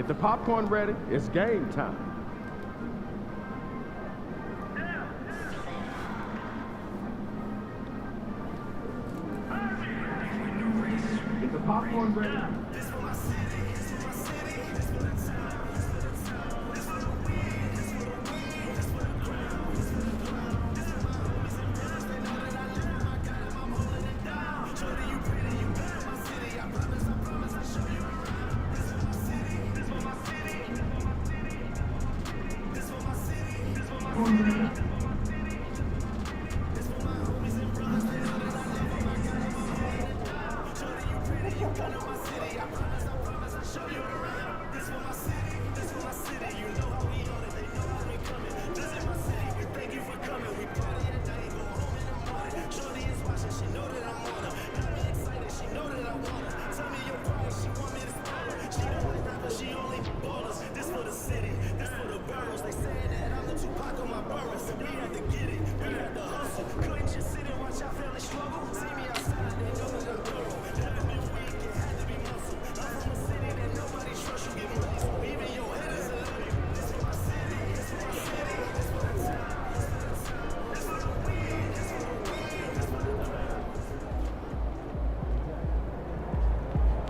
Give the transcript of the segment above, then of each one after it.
Get the popcorn ready. It's game time. Get the popcorn ready.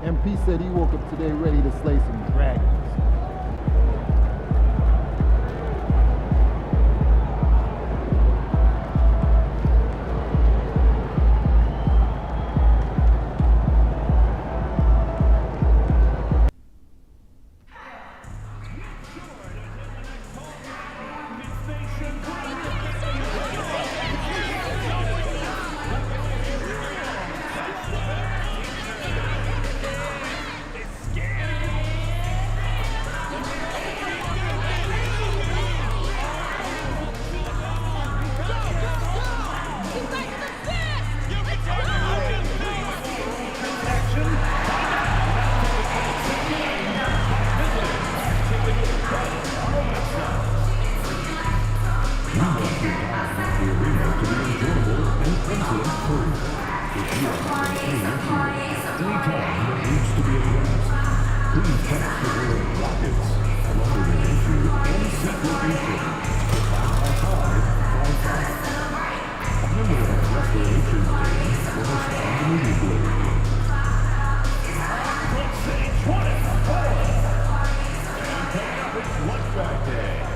MP said he woke up today ready to slay some dragons.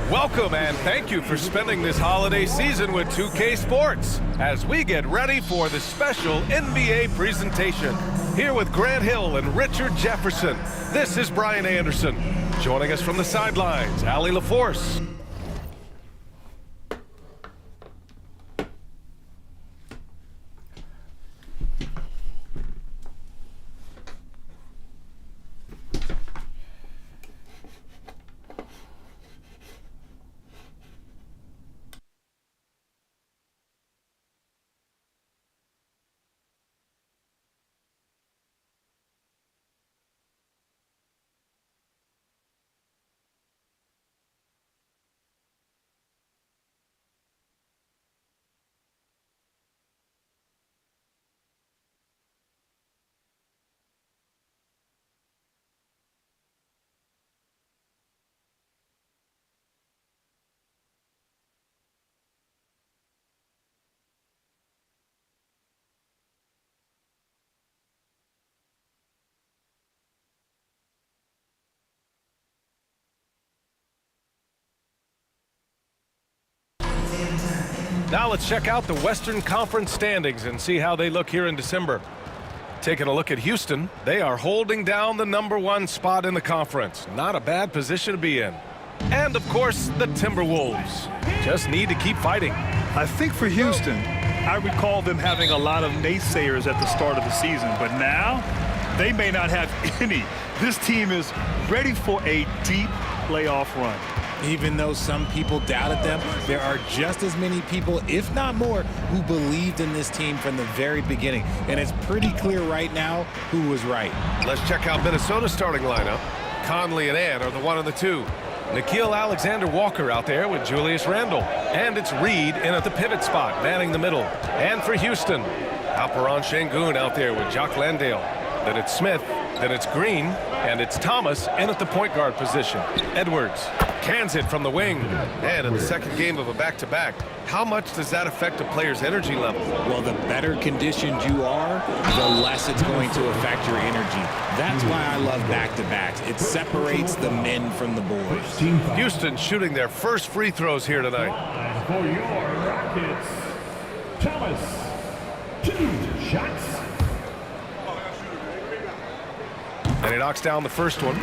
Welcome and thank you for spending this holiday season with 2K Sports as we get ready for the special NBA presentation. Here with Grant Hill and Richard Jefferson, this is Brian Anderson. Joining us from the sidelines, Allie LaForce. Now let's check out the Western Conference standings and see how they look here in December. Taking a look at Houston, they are holding down the #1 spot in the conference. Not a bad position to be in. And, of course, the Timberwolves. Just need to keep fighting. I think for Houston, I recall them having a lot of naysayers at the start of the season, but now they may not have any. This team is ready for a deep playoff run. Even though some people doubted them, there are just as many people, if not more, who believed in this team from the very beginning. And it's pretty clear right now who was right. Let's check out Minnesota's starting lineup. Conley and Ant are the 1 and the 2. Nikhil Alexander-Walker out there with Julius Randle. And it's Reed in at the pivot spot, manning the middle. And for Houston, Alperon Şengün out there with Jock Landale. Then it's Smith, Then it's Green, and it's Thomas in at the point guard position. Edwards cans it from the wing. And in the second game of a back-to-back, how much does that affect a player's energy level? Well, the better conditioned you are, the less it's going to affect your energy. That's why I love back-to-backs. It separates the men from the boys. Houston shooting their first free throws here tonight. For your Rockets, Thomas, 2 shots. And he knocks down the first one.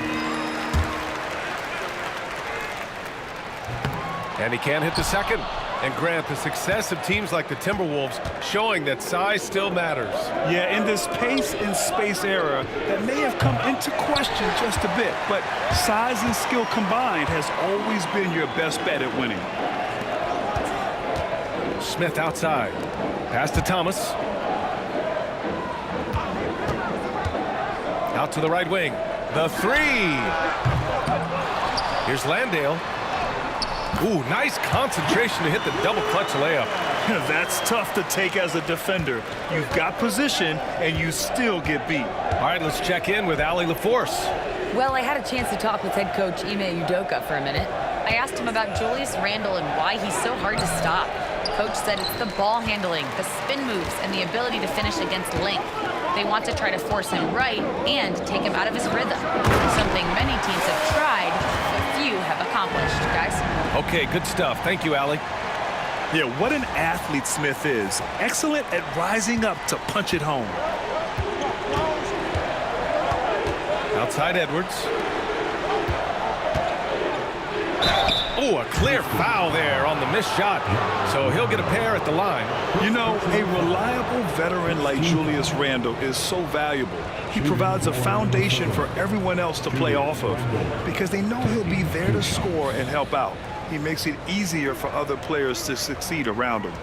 And he can't hit the second. And Grant, the success of teams like the Timberwolves showing that size still matters. Yeah, in this pace and space era, that may have come into question just a bit, but size and skill combined has always been your best bet at winning. Smith outside. Pass to Thomas. Out to the right wing. The three. Here's Landale. Ooh, nice concentration to hit the double clutch layup. That's tough to take as a defender. You've got position, and you still get beat. All right, let's check in with Allie LaForce. Well, I had a chance to talk with head coach Ime Udoka for a minute. I asked him about Julius Randle and why he's so hard to stop. Coach said it's the ball handling, the spin moves, and the ability to finish against length. They want to try to force him right and take him out of his rhythm. Something many teams have tried, but few have accomplished, guys. Okay, good stuff. Thank you, Allie. Yeah, what an athlete Smith is. Excellent at rising up to punch it home. Outside Edwards. Oh, a clear foul there on the missed shot. So he'll get a pair at the line. You know, a reliable veteran like Julius Randle is so valuable. He provides a foundation for everyone else to play off of because they know he'll be there to score and help out. He makes it easier for other players to succeed around him.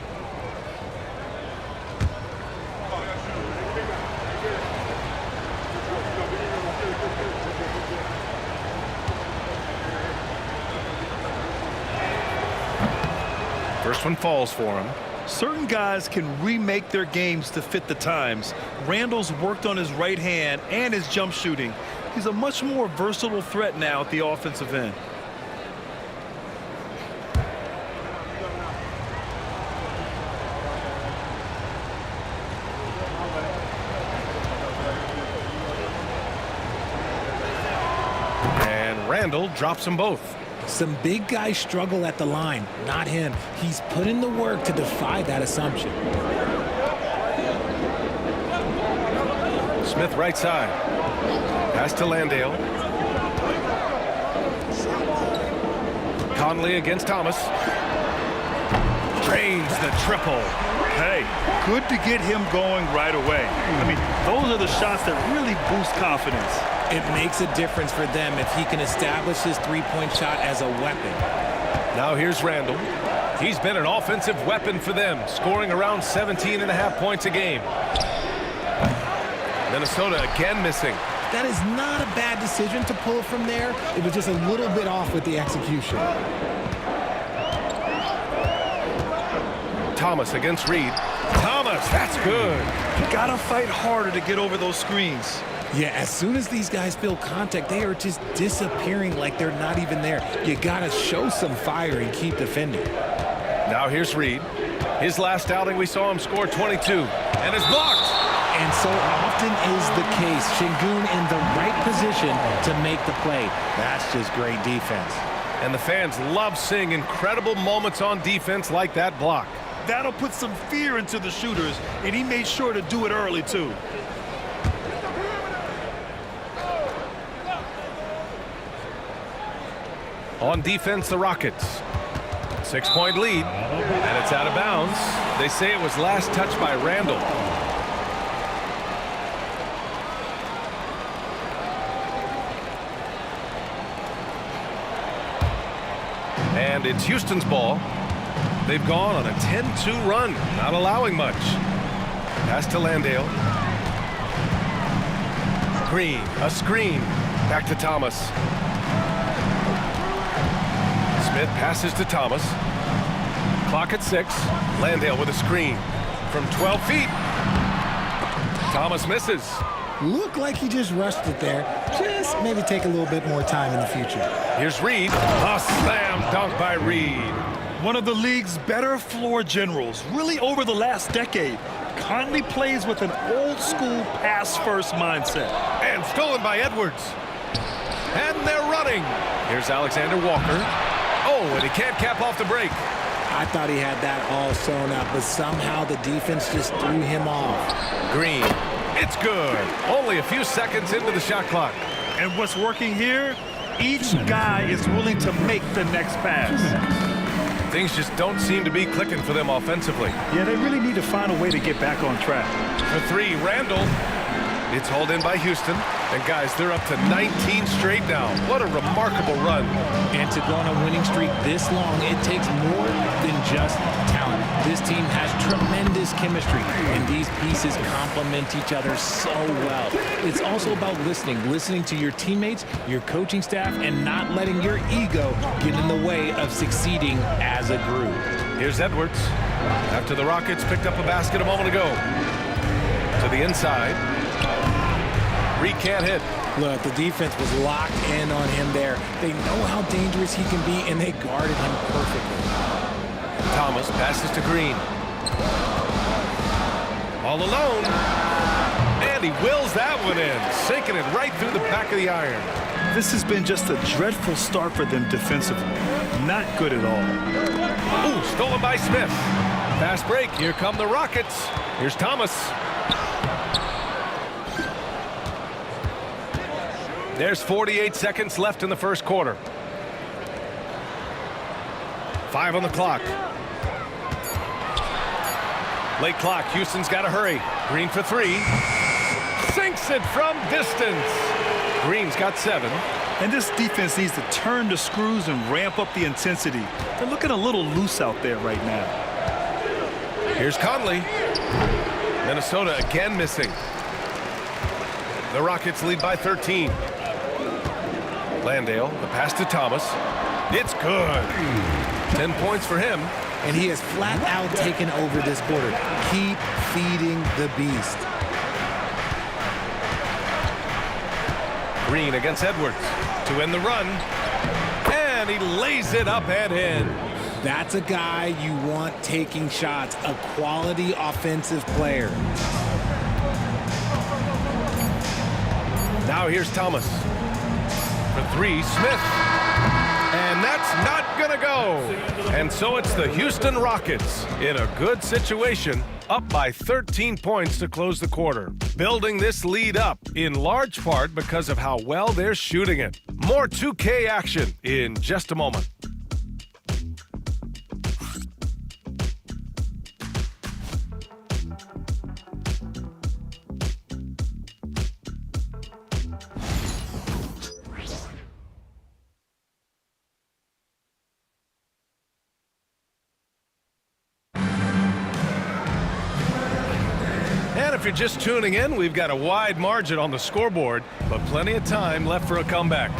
First one falls for him. Certain guys can remake their games to fit the times. Randall's worked on his right hand and his jump shooting. He's a much more versatile threat now at the offensive end. And Randle drops them both. Some big guys struggle at the line, not him. He's put in the work to defy that assumption. Smith right side. Pass to Landale. Conley against Thomas. Drains the triple. Hey, good to get him going right away. I mean, those are the shots that really boost confidence. It makes a difference for them if he can establish his three-point shot as a weapon. Now here's Randle. He's been an offensive weapon for them, scoring around 17.5 points a game. Minnesota again missing. That is not a bad decision to pull from there. It was just a little bit off with the execution. Thomas against Reed. Thomas, that's good. You gotta fight harder to get over those screens. Yeah, as soon as these guys feel contact, they are just disappearing like they're not even there. You gotta show some fire and keep defending. Now here's Reed. His last outing, we saw him score 22, and it's blocked. And so often is the case. Şengün in the right position to make the play. That's just great defense. And the fans love seeing incredible moments on defense like that block. That'll put some fear into the shooters, and he made sure to do it early, too. On defense, the Rockets. 6-point lead, and it's out of bounds. They say it was last touched by Randle. And it's Houston's ball. They've gone on a 10-2 run, not allowing much. Pass to Landale. Green, a screen. Back to Thomas. Smith passes to Thomas. Clock at 6. Landale with a screen from 12 feet. Thomas misses. Looked like he just rushed it there. Just maybe take a little bit more time in the future. Here's Reed. A slam dunk by Reed. One of the league's better floor generals, really over the last decade. Conley plays with an old-school pass-first mindset. And stolen by Edwards. And they're running. Here's Alexander Walker. Oh, and he can't cap off the break. I thought he had that all sewn up, but somehow the defense just threw him off. Green. It's good. Only a few seconds into the shot clock. And what's working here? Each guy is willing to make the next pass. Things just don't seem to be clicking for them offensively. Yeah, they really need to find a way to get back on track. For three, Randall. It's hauled in by Houston. And guys, they're up to 19 straight now. What a remarkable run. And to go on a winning streak this long, it takes more than just talent. This team has tremendous chemistry, and these pieces complement each other so well. It's also about listening to your teammates, your coaching staff, and not letting your ego get in the way of succeeding as a group. Here's Edwards. After the Rockets picked up a basket a moment ago. To the inside. Reed can't hit. Look, the defense was locked in on him there. They know how dangerous he can be, and they guarded him perfectly. Thomas passes to Green. All alone. And he wills that one in, sinking it right through the back of the iron. This has been just a dreadful start for them defensively. Not good at all. Ooh, stolen by Smith. Fast break. Here come the Rockets. Here's Thomas. There's 48 seconds left in the first quarter. 5 on the clock. Late clock. Houston's got to hurry. Green for 3. Sinks it from distance. Green's got 7. And this defense needs to turn the screws and ramp up the intensity. They're looking a little loose out there right now. Here's Conley. Minnesota again missing. The Rockets lead by 13. Landale, the pass to Thomas. It's good. 10 points for him. And he has flat out taken over this quarter. Keep feeding the beast. Green against Edwards to end the run. And he lays it up and in. That's a guy you want taking shots, a quality offensive player. Now here's Thomas. For 3, Smith. And that's not going to go. And so it's the Houston Rockets in a good situation, up by 13 points to close the quarter. Building this lead up in large part because of how well they're shooting it. More 2K action in just a moment. If you're just tuning in, we've got a wide margin on the scoreboard, but plenty of time left for a comeback.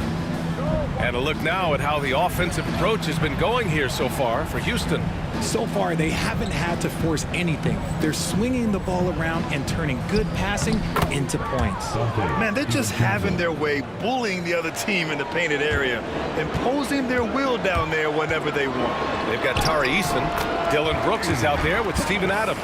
And a look now at how the offensive approach has been going here so far for Houston. So far, they haven't had to force anything. They're swinging the ball around and turning good passing into points. Man, they're just having their way, bullying the other team in the painted area, imposing their will down there whenever they want. They've got Tari Eason. Dylan Brooks is out there with Steven Adams.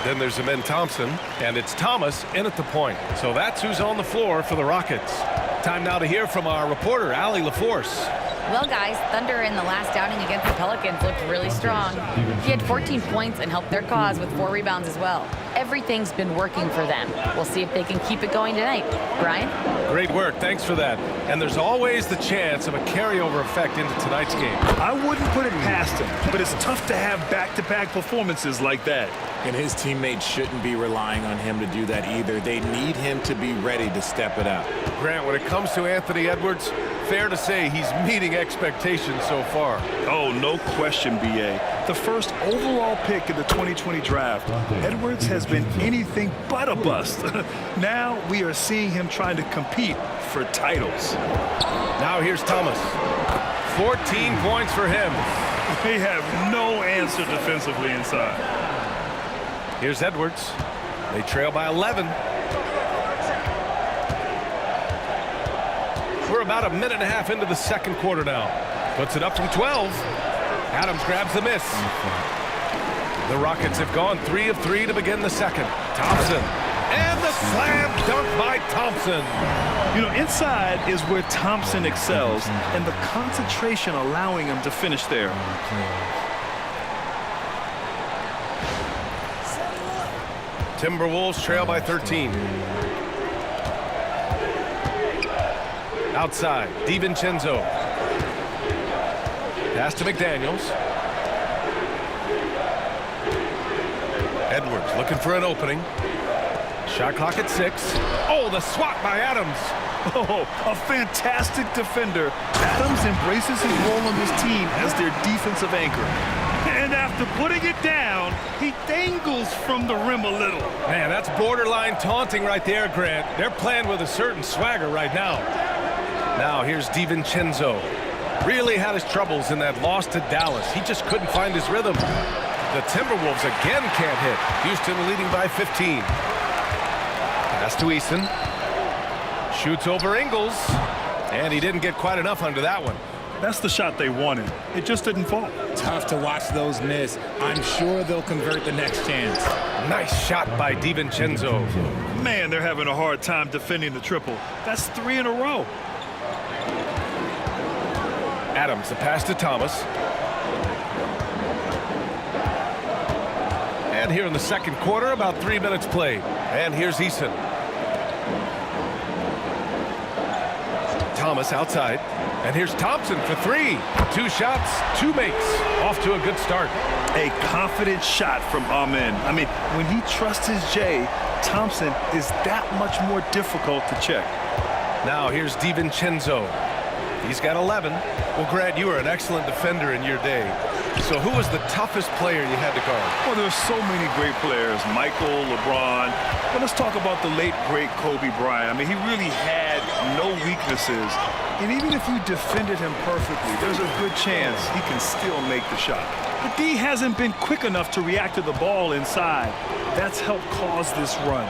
Then there's Amen Thompson, and it's Thomas in at the point. So that's who's on the floor for the Rockets. Time now to hear from our reporter, Allie LaForce. Well, guys, Thunder in the last outing against the Pelicans looked really strong. He had 14 points and helped their cause with 4 rebounds as well. Everything's been working for them. We'll see if they can keep it going tonight. Brian? Great work. Thanks for that. And there's always the chance of a carryover effect into tonight's game. I wouldn't put it past him, but it's tough to have back-to-back performances like that. And his teammates shouldn't be relying on him to do that either. They need him to be ready to step it up. Grant, when it comes to Anthony Edwards, fair to say he's meeting expectations so far. Oh, no question, B.A. The first overall pick in the 2020 draft, Edwards has been anything but a bust. Now we are seeing him trying to compete for titles. Now here's Thomas. 14 points for him. They have no answer defensively inside. Here's Edwards. They trail by 11. We're about a minute and a half into the second quarter now. Puts it up from 12. Adams grabs the miss. The Rockets have gone 3 of 3 to begin the second. Thompson. And the slam dunk by Thompson. You know, inside is where Thompson excels, and the concentration allowing him to finish there. Timberwolves trail by 13. Outside, DiVincenzo. Pass to McDaniels. Edwards looking for an opening. Shot clock at 6. Oh, the swat by Adams. Oh, a fantastic defender. Adams embraces his role on this team as their defensive anchor. And after putting it down, he dangles from the rim a little. Man, that's borderline taunting right there, Grant. They're playing with a certain swagger right now. Now here's DiVincenzo. Really had his troubles in that loss to Dallas. He just couldn't find his rhythm. The Timberwolves again can't hit. Houston leading by 15. Pass to Eason. Shoots over Ingles. And he didn't get quite enough under that one. That's the shot they wanted. It just didn't fall. Tough to watch those miss. I'm sure they'll convert the next chance. Nice shot by DiVincenzo. Man, they're having a hard time defending the triple. That's 3 in a row. Adams, the pass to Thomas. And here in the second quarter, about 3 minutes played. And here's Eason. Thomas outside. And here's Thompson for 3. 2 shots, 2 makes. Off to a good start. A confident shot from Amen. I mean, when he trusts his J, Thompson is that much more difficult to check. Now here's DiVincenzo. He's got 11. Well, Grant, you were an excellent defender in your day. So who was the toughest player you had to guard? Well, there's so many great players. Michael, LeBron. But let's talk about the late, great Kobe Bryant. I mean, he really had no weaknesses. And even if you defended him perfectly, there's a good chance he can still make the shot. But D hasn't been quick enough to react to the ball inside. That's helped cause this run.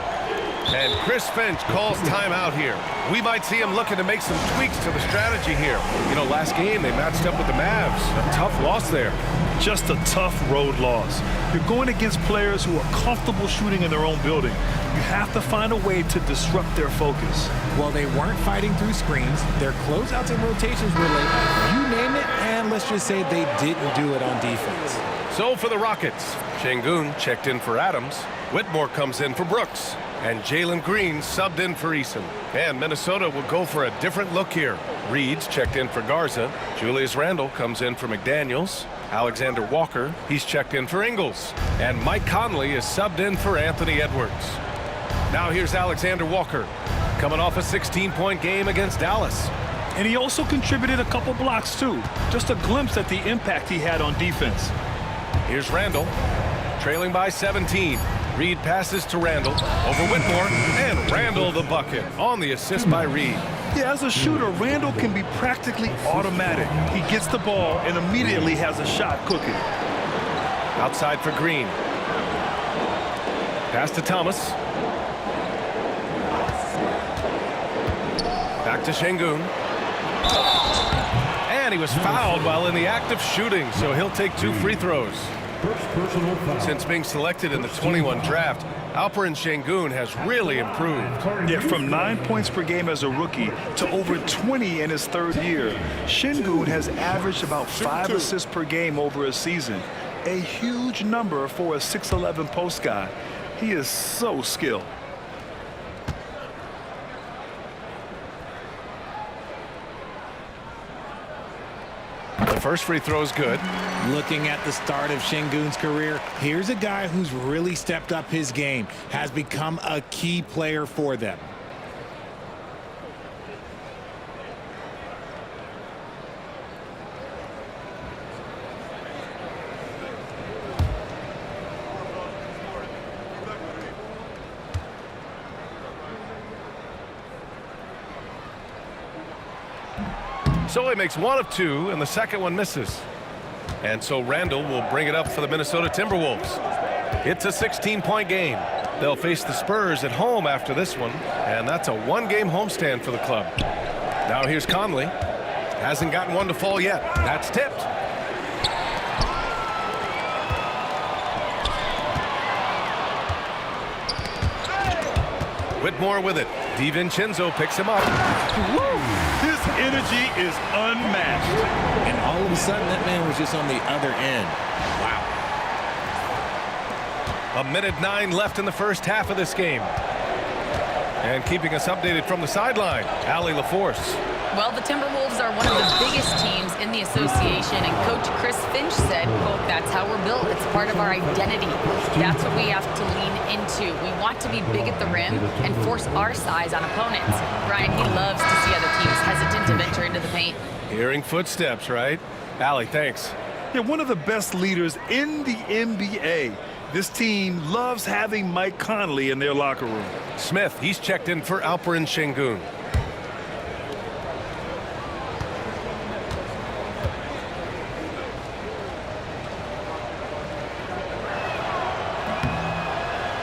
And Chris Finch calls timeout here. We might see him looking to make some tweaks to the strategy here. You know, last game they matched up with the Mavs. A tough loss there. Just a tough road loss. You're going against players who are comfortable shooting in their own building. You have to find a way to disrupt their focus. Well, they weren't fighting through screens. Their closeouts and rotations were late. You name it, and let's just say they didn't do it on defense. So for the Rockets, Şengün checked in for Adams. Whitmore comes in for Brooks. And Jalen Green subbed in for Eason. And Minnesota will go for a different look here. Reed's checked in for Garza. Julius Randle comes in for McDaniels. Alexander Walker, he's checked in for Ingles. And Mike Conley is subbed in for Anthony Edwards. Now here's Alexander Walker, coming off a 16-point game against Dallas. And he also contributed a couple blocks, too. Just a glimpse at the impact he had on defense. Here's Randle, trailing by 17. Reed passes to Randle, over Whitmore, and Randle the bucket on the assist by Reed. Yeah, as a shooter, Randle can be practically automatic. He gets the ball and immediately has a shot cooking. Outside for Green. Pass to Thomas. Back to Şengün. And he was fouled while in the act of shooting, so he'll take 2 free throws. Since being selected in the 21 draft, Alperen Şengün has really improved. Yeah, from 9 points per game as a rookie to over 20 in his 3rd year. Şengün has averaged about 5 assists per game over a season. A huge number for a 6'11" post guy. He is so skilled. The first free throw is good. Looking at the start of Şengün's career, here's a guy who's really stepped up his game, has become a key player for them. So he makes 1 of 2, and the second one misses. And so Randle will bring it up for the Minnesota Timberwolves. It's a 16-point game. They'll face the Spurs at home after this one, and that's a 1-game homestand for the club. Now here's Conley. Hasn't gotten one to fall yet. That's tipped. Whitmore with it. DiVincenzo picks him up. His energy is unmatched. And all of a sudden, that man was just on the other end. Wow. 1:09 left in the first half of this game. And keeping us updated from the sideline, Allie LaForce. Well, the Timberwolves are one of the biggest teams in the association, and Coach Chris Finch said, quote, "That's how we're built. It's part of our identity. That's what we have to lean into. We want to be big at the rim and force our size on opponents." Ryan, he loves to see other teams hesitant to venture into the paint. Hearing footsteps, right? Allie, thanks. They're one of the best leaders in the NBA. This team loves having Mike Conley in their locker room. Smith, he's checked in for Alperen Şengün.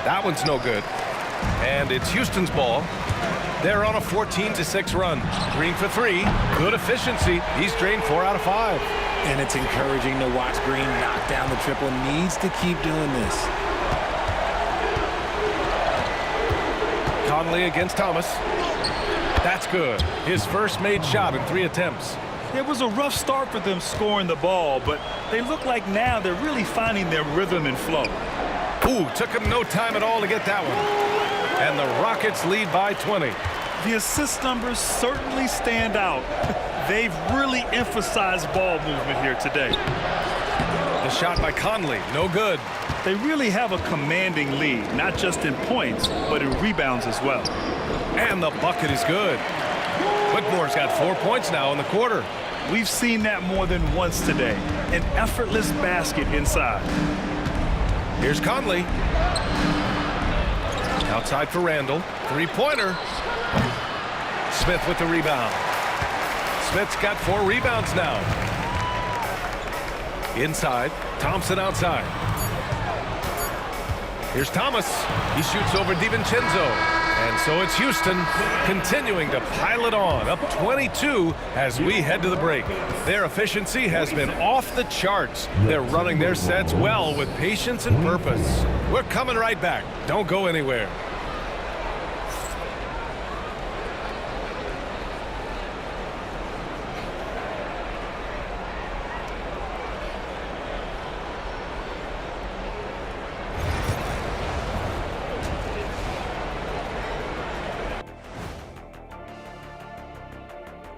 That one's no good. And it's Houston's ball. They're on a 14-6 run. Green for three. Good efficiency. He's drained 4 out of 5. And it's encouraging to watch Green knock down the triple. Needs to keep doing this. Conley against Thomas. That's good. His first made shot in 3 attempts. It was a rough start for them scoring the ball, but they look like now they're really finding their rhythm and flow. Ooh, took him no time at all to get that one. And the Rockets lead by 20. The assist numbers certainly stand out. They've really emphasized ball movement here today. The shot by Conley, no good. They really have a commanding lead, not just in points, but in rebounds as well. And the bucket is good. Whitmore's got 4 points now in the quarter. We've seen that more than once today. An effortless basket inside. Here's Conley. Outside for Randall. 3-pointer. Smith with the rebound. Smith's got 4 rebounds now. Inside. Thompson outside. Here's Thomas. He shoots over DiVincenzo. And so it's Houston continuing to pile it on, up 22 as we head to the break. Their efficiency has been off the charts. They're running their sets well with patience and purpose. We're coming right back. Don't go anywhere.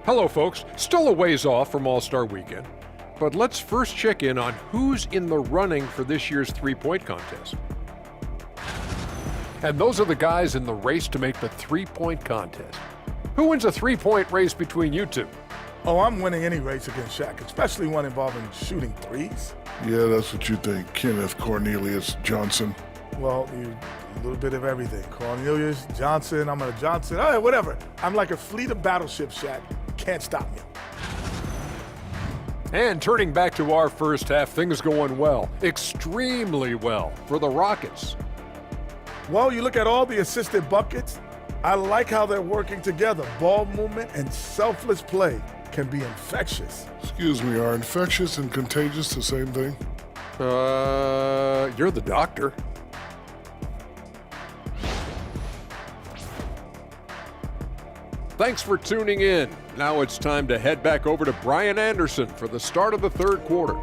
Hello, folks. Still a ways off from All-Star Weekend, but let's first check in on who's in the running for this year's three-point contest. And those are the guys in the race to make the three-point contest. Who wins a three-point race between you two? Oh, I'm winning any race against Shaq, especially one involving shooting threes. Yeah, that's what you think, Kenneth Cornelius Johnson. Well, a little bit of everything. Cornelius, Johnson, I'm a Johnson, all right, whatever. I'm like a fleet of battleships, Shaq. Can't stop me. And turning back to our first half, things going well, extremely well for the Rockets. Well, you look at all the assisted buckets, I like how they're working together. Ball movement and selfless play can be infectious. Excuse me, are infectious and contagious the same thing? You're the doctor. Thanks for tuning in. Now it's time to head back over to Brian Anderson for the start of the third quarter.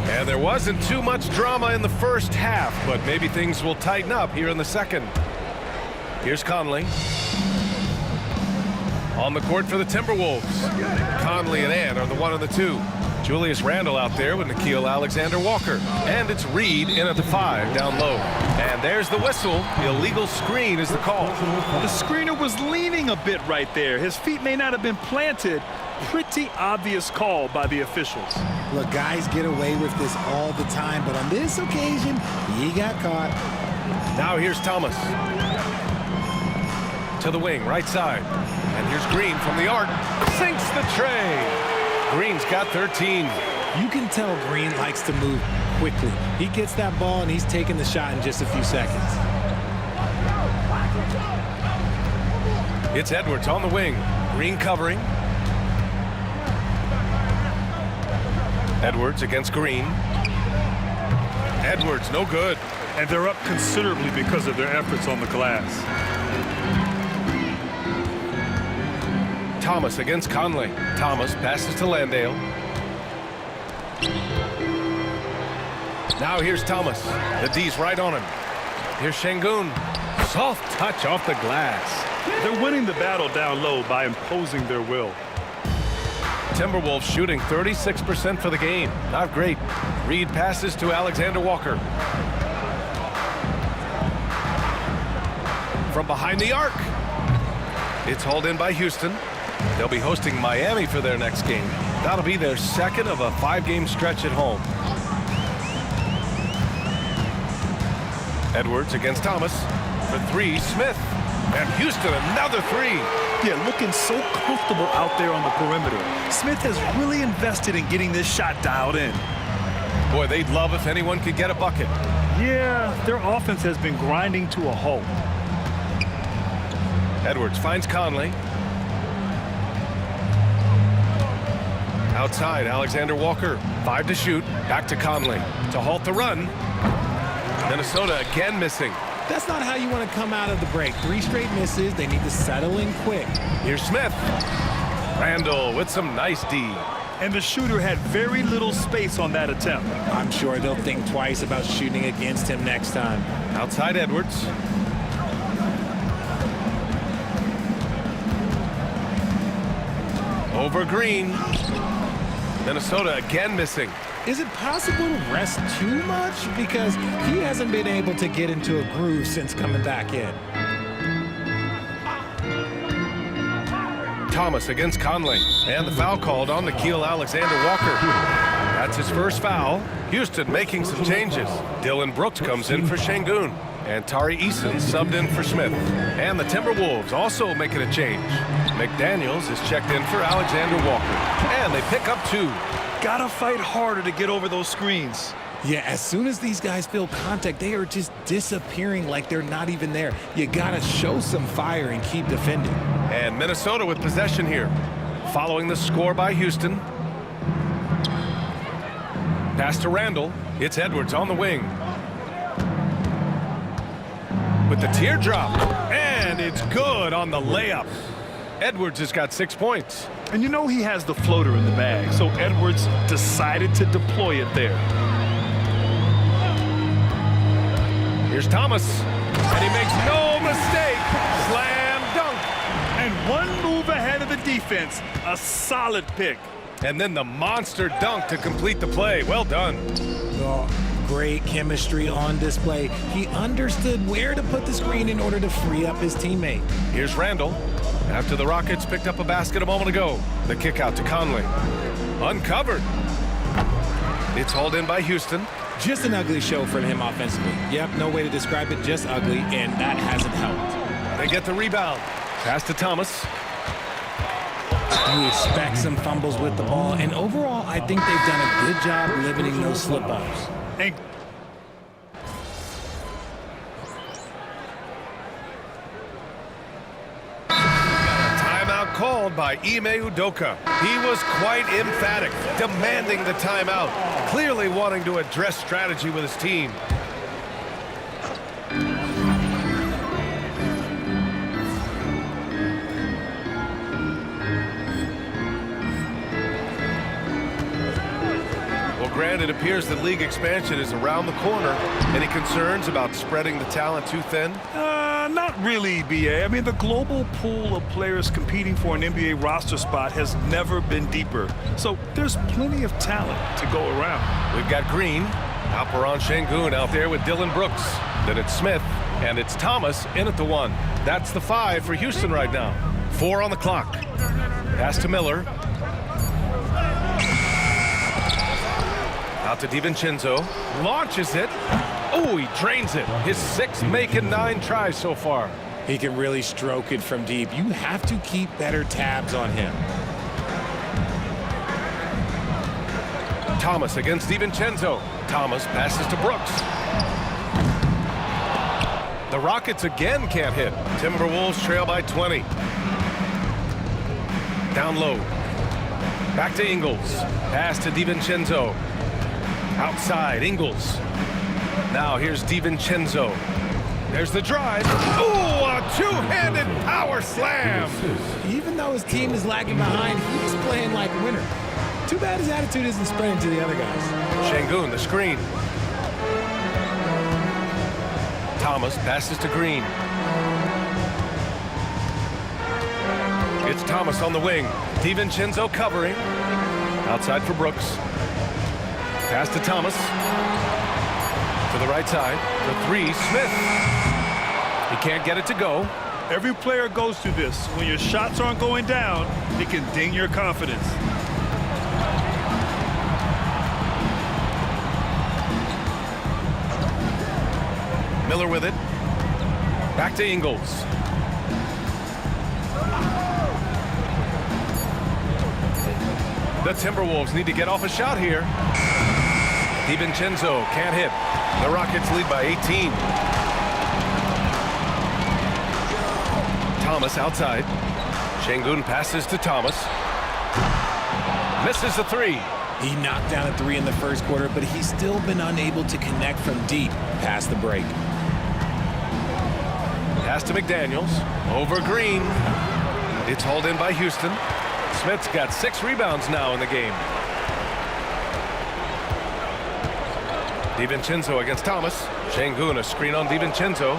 And there wasn't too much drama in the first half, but maybe things will tighten up here in the second. Here's Conley. On the court for the Timberwolves. Conley and Ann are the 1 and the 2. Julius Randle out there with Nickeil Alexander-Walker. And it's Reed in at the 5 down low. And there's the whistle. Illegal screen is the call. The screener was leaning a bit right there. His feet may not have been planted. Pretty obvious call by the officials. Look, guys get away with this all the time, but on this occasion, he got caught. Now here's Thomas. To the wing, right side. And here's Green from the arc. sinks the tray. Green's got 13. You can tell Green likes to move quickly. He gets that ball, and he's taking the shot in just a few seconds. It's Edwards on the wing. Green covering. Edwards against Green. Edwards, no good. And they're up considerably because of their efforts on the glass. Thomas against Conley. Thomas passes to Landale. Now here's Thomas. The D's right on him. Here's Şengün. Soft touch off the glass. They're winning the battle down low by imposing their will. Timberwolves shooting 36% for the game. Not great. Reed passes to Alexander Walker. From behind the arc. It's hauled in by Houston. They'll be hosting Miami for their next game. That'll be their second of a 5-game stretch at home. Edwards against Thomas. For 3, Smith. And Houston, another 3. Yeah, looking so comfortable out there on the perimeter. Smith has really invested in getting this shot dialed in. Boy, they'd love if anyone could get a bucket. Yeah, their offense has been grinding to a halt. Edwards finds Conley. Outside, Alexander Walker. 5 to shoot. Back to Conley. To halt the run. Minnesota again missing. That's not how you want to come out of the break. 3 straight misses. They need to settle in quick. Here's Smith. Randall with some nice D. And the shooter had very little space on that attempt. I'm sure they'll think twice about shooting against him next time. Outside Edwards. Over Green. Minnesota again missing. Is it possible to rest too much? Because he hasn't been able to get into a groove since coming back in. Thomas against Conley. And the foul called on Nickeil Alexander-Walker. That's his first foul. Houston making some changes. Dylan Brooks comes in for Şengün. And Tari Eason subbed in for Smith. And the Timberwolves also making a change. McDaniels is checked in for Alexander Walker. And they pick up 2. Gotta fight harder to get over those screens. Yeah, as soon as these guys feel contact, they are just disappearing like they're not even there. You gotta show some fire and keep defending. And Minnesota with possession here. Following the score by Houston. Pass to Randall. It's Edwards on the wing. With the teardrop. And it's good on the layup. Edwards has got 6 points. And you know he has the floater in the bag, so Edwards decided to deploy it there. Here's Thomas, and he makes no mistake. Slam dunk. And one move ahead of the defense, a solid pick. And then the monster dunk to complete the play. Well done. Oh, great chemistry on display. He understood where to put the screen in order to free up his teammate. Here's Randall. After the Rockets picked up a basket a moment ago. The kick out to Conley. Uncovered. It's hauled in by Houston. Just an ugly show from him offensively. Yep, no way to describe it, just ugly, and that hasn't helped. They get the rebound. Pass to Thomas. You expect some fumbles with the ball, and overall, I think they've done a good job limiting those slip-ups. And called by Ime Udoka. He was quite emphatic, demanding the timeout, clearly wanting to address strategy with his team. Well, Grant, it appears that league expansion is around the corner. Any concerns about spreading the talent too thin? Not really, B.A. I mean, the global pool of players competing for an NBA roster spot has never been deeper. So there's plenty of talent to go around. We've got Green, Alperen Şengün out there with Dylan Brooks. Then it's Smith, and it's Thomas in at the 1. That's the 5 for Houston right now. 4 on the clock. Pass to Miller. Out to DiVincenzo. Launches it. Oh, he drains it. His 6th making 9 tries so far. He can really stroke it from deep. You have to keep better tabs on him. Thomas against DiVincenzo. Thomas passes to Brooks. The Rockets again can't hit. Timberwolves trail by 20. Down low. Back to Ingles. Pass to DiVincenzo. Outside, Ingles. Now here's DiVincenzo. There's the drive. Ooh, a two-handed power slam. Even though his team is lagging behind, he's playing like a winner. Too bad his attitude isn't spreading to the other guys. Şengün, the screen. Thomas passes to Green. It's Thomas on the wing. DiVincenzo covering. Outside for Brooks. Pass to Thomas. To the right side. The three, Smith. He can't get it to go. Every player goes through this. When your shots aren't going down, it can ding your confidence. Miller with it. Back to Ingles. The Timberwolves need to get off a shot here. DiVincenzo can't hit. The Rockets lead by 18. Thomas outside. Şengün passes to Thomas. Misses the three. He knocked down a three in the first quarter, but he's still been unable to connect from deep past the break. Pass to McDaniels. Over Green. It's hauled in by Houston. Smith's got 6 rebounds now in the game. DiVincenzo against Thomas. Şengün, a screen on DiVincenzo.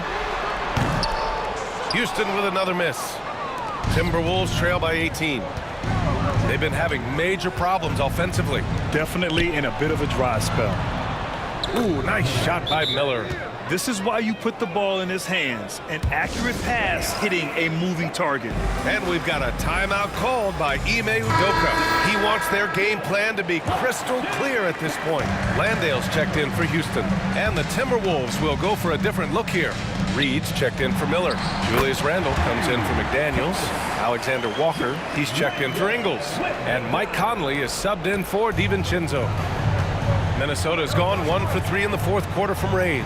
Houston with another miss. Timberwolves trail by 18. They've been having major problems offensively. Definitely in a bit of a dry spell. Ooh, nice shot by Miller. This is why you put the ball in his hands. An accurate pass hitting a moving target. And we've got a timeout called by Ime Udoka. He wants their game plan to be crystal clear at this point. Landale's checked in for Houston. And the Timberwolves will go for a different look here. Reed's checked in for Miller. Julius Randle comes in for McDaniels. Alexander Walker, he's checked in for Ingles. And Mike Conley is subbed in for DiVincenzo. Minnesota's gone 1 for 3 in the fourth quarter from range.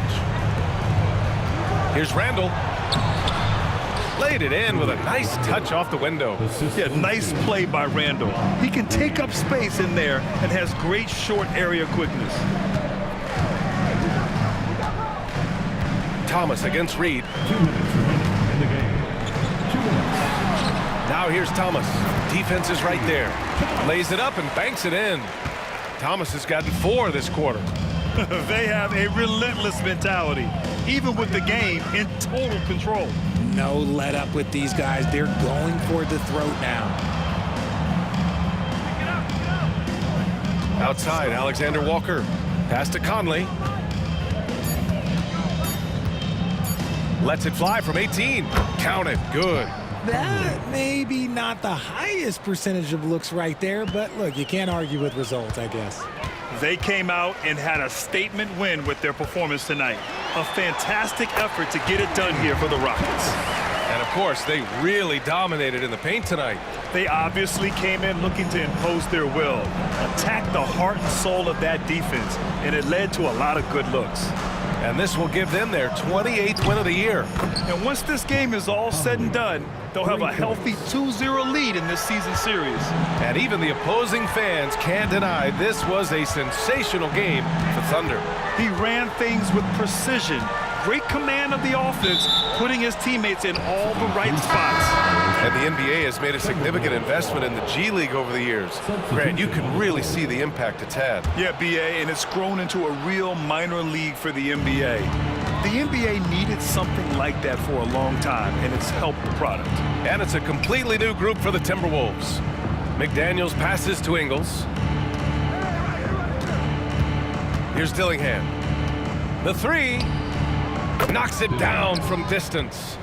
Here's Randle. Laid it in with a nice touch off the window. Yeah, nice play by Randle. He can take up space in there and has great short area quickness. Thomas against Reed. 2 minutes remaining in the game. 2 minutes. Now here's Thomas. Defense is right there. Lays it up and banks it in. Thomas has gotten 4 this quarter. They have a relentless mentality, even with the game in total control. No let up with these guys. They're going for the throat now. Outside, Alexander Walker. Pass to Conley. Lets it fly from 18. Count it. Good. That may be not the highest percentage of looks right there, but look, you can't argue with results, I guess. They came out and had a statement win with their performance tonight. A fantastic effort to get it done here for the Rockets. And of course, they really dominated in the paint tonight. They obviously came in looking to impose their will, attack the heart and soul of that defense, and it led to a lot of good looks. And this will give them their 28th win of the year. And once this game is all said and done, they'll have a healthy 2-0 lead in this season series. And even the opposing fans can't deny this was a sensational game for Thunder. He ran things with precision, great command of the offense, putting his teammates in all the right spots. And the NBA has made a significant investment in the G League over the years. Grant, you can really see the impact it's had. Yeah, BA, and it's grown into a real minor league for the NBA. The NBA needed something like that for a long time, and it's helped the product. And it's a completely new group for the Timberwolves. McDaniels passes to Ingles. Here's Dillingham. The three. Knocks it down from distance.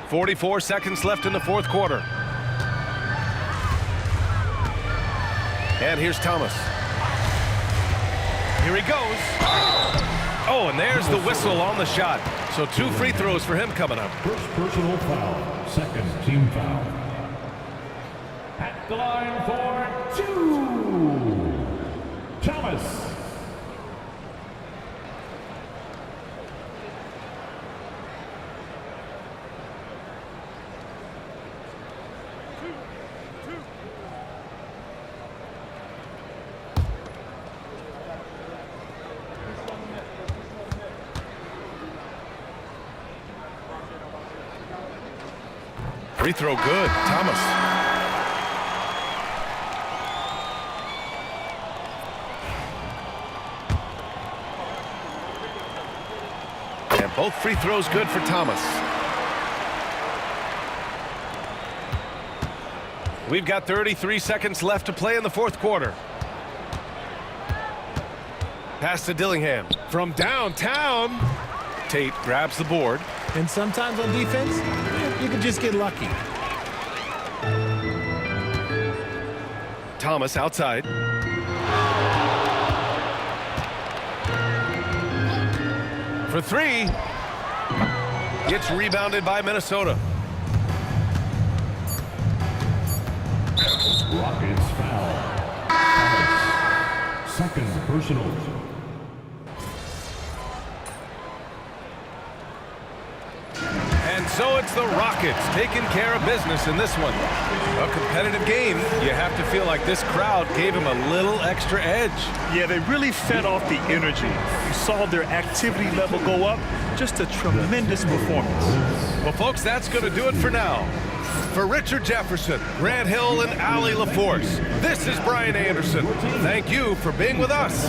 44 seconds left in the fourth quarter. And here's Thomas. Here he goes. Oh, and there's the whistle on the shot. So 2 free throws for him coming up. First personal foul. Second team foul. At the line for 2, Thomas. Free throw good, Thomas. And both free throws good for Thomas. We've got 33 seconds left to play in the fourth quarter. Pass to Dillingham from downtown. Tate grabs the board. And sometimes on defense, you can just get lucky. Thomas outside. For three. Gets rebounded by Minnesota. Rockets foul. Thomas. Second personal. And so it's the Rockets taking care of business in this one. A competitive game. You have to feel like this crowd gave them a little extra edge. Yeah, they really fed off the energy. You saw their activity level go up. Just a tremendous performance. Well, folks, that's going to do it for now. For Richard Jefferson, Grant Hill, and Allie LaForce, this is Brian Anderson. Thank you for being with us.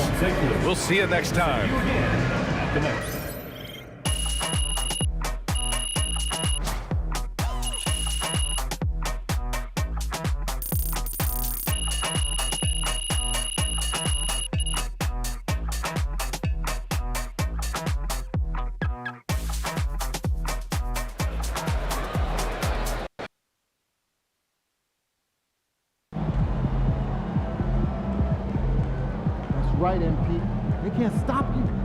We'll see you next time. At the next. Right, MP. They can't stop you.